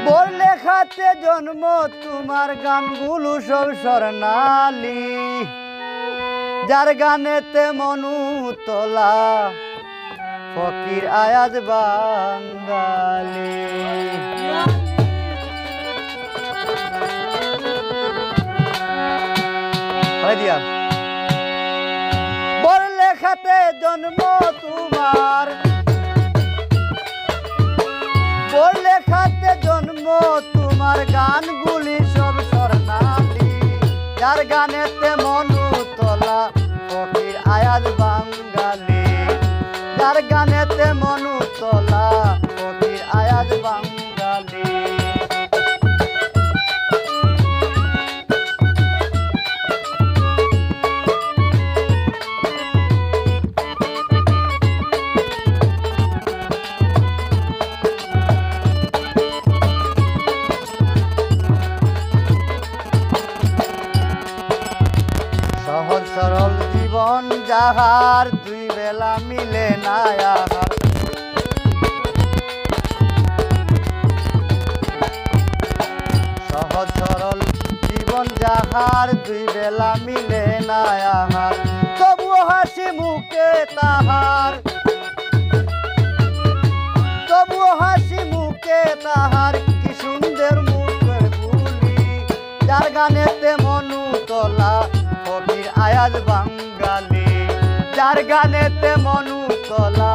Bore লেখাতে জন্ম তোমার গানগুলো সব স্বর্ণালী, যার গানেতে মনু তোলা ফকির আয়াজ বাঙালি। বোর লেখাতে জন্ম তোমার, বোর লেখাতে জন্ম তোমার গানগুলি সব স্বর্ণালী, যার গানেতে মনু তোলা ফকির আয়াজ বাঙালি, যার গানেতে মনু তোলা ফকির আয়াজ বাঙালি। সহজ সরল জীবন যাহার, দুই বেলা মিলে না আহার। সহজ সরল জীবন যাহার, দুই বেলা মিলে না আহার। তবুও হাসি মুখে তাহার, তবুও হাসি মুখে তাহার, কি সুন্দর মুখের বুলি, যার গানেতে মনু তোলা ফকির আয়াজ বাঙালি, যার গানেতে মনু তোলা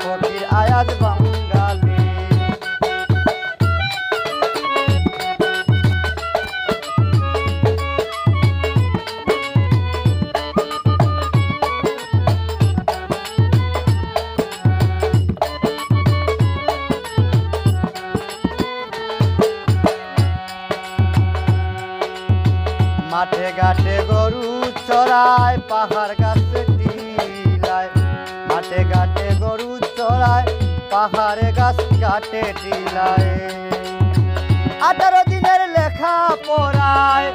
ফকির আয়াজ বাঙালি। মাঠে ঘাটে গরু চড়ায়, পাহাড় গাছে টিলায়। মাঠে ঘাটে গরু চড়ায়, পাহাড়ে গাছ কাটে টিলায়। 18 দিনের লেখা পড়ায়,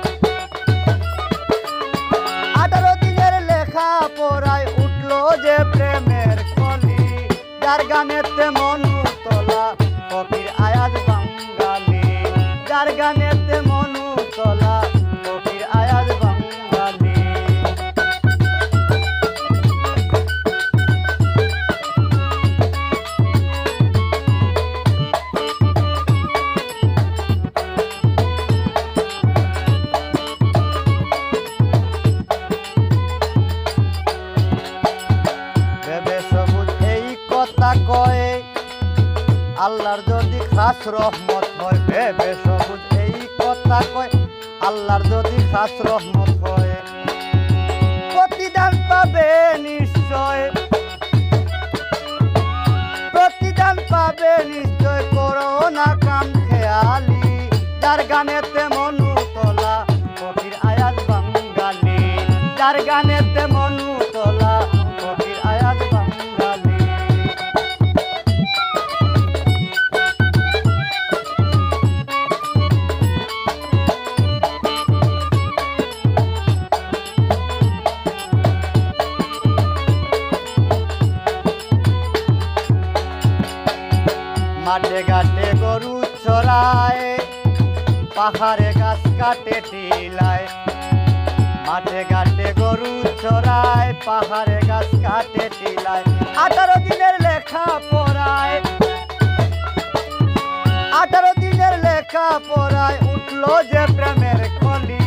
18 দিনের লেখা পড়ায়, উঠলো যে প্রেমের কলি, যার গানেতে মনু তোলা ফকির আয়াজ বাঙালি, যার গানেতে মনু তোলা ফকির আয়াজ বাঙালি। ভেবে সবুজ এই কথা কয়, আল্লাহর যদি খাস রহমত হয়। ভেবে সবুজ এই কথা কয়, আল্লাহর যদি খাস রহমত হয়। প্রতিদান পাবে নিশ্চয়, প্রতিদান পাবে নিশ্চয়, করো না কাম খেয়ালি, যার গানেতে মনু তোলা ফকির আয়াজ বাঙালি, যার গানেতে মনু তোলা ফকির আয়াজ বাঙালি। মাঠে ঘাটে গরু চড়ায়, পাহাড়ে গাছ কাটে টিলায়। মাঠে ঘাটে গরু চড়ায়, পাহাড়ে গাছ কাটে টিলায়। 18 দিনের লেখা পড়ায়, 18 দিনের লেখা পড়ায়, উঠলো যে প্রেমের কলি,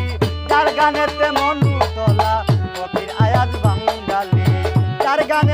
যার গানেতে মনু তোলা ফকির আয়াজ বাঙালি, যার গানে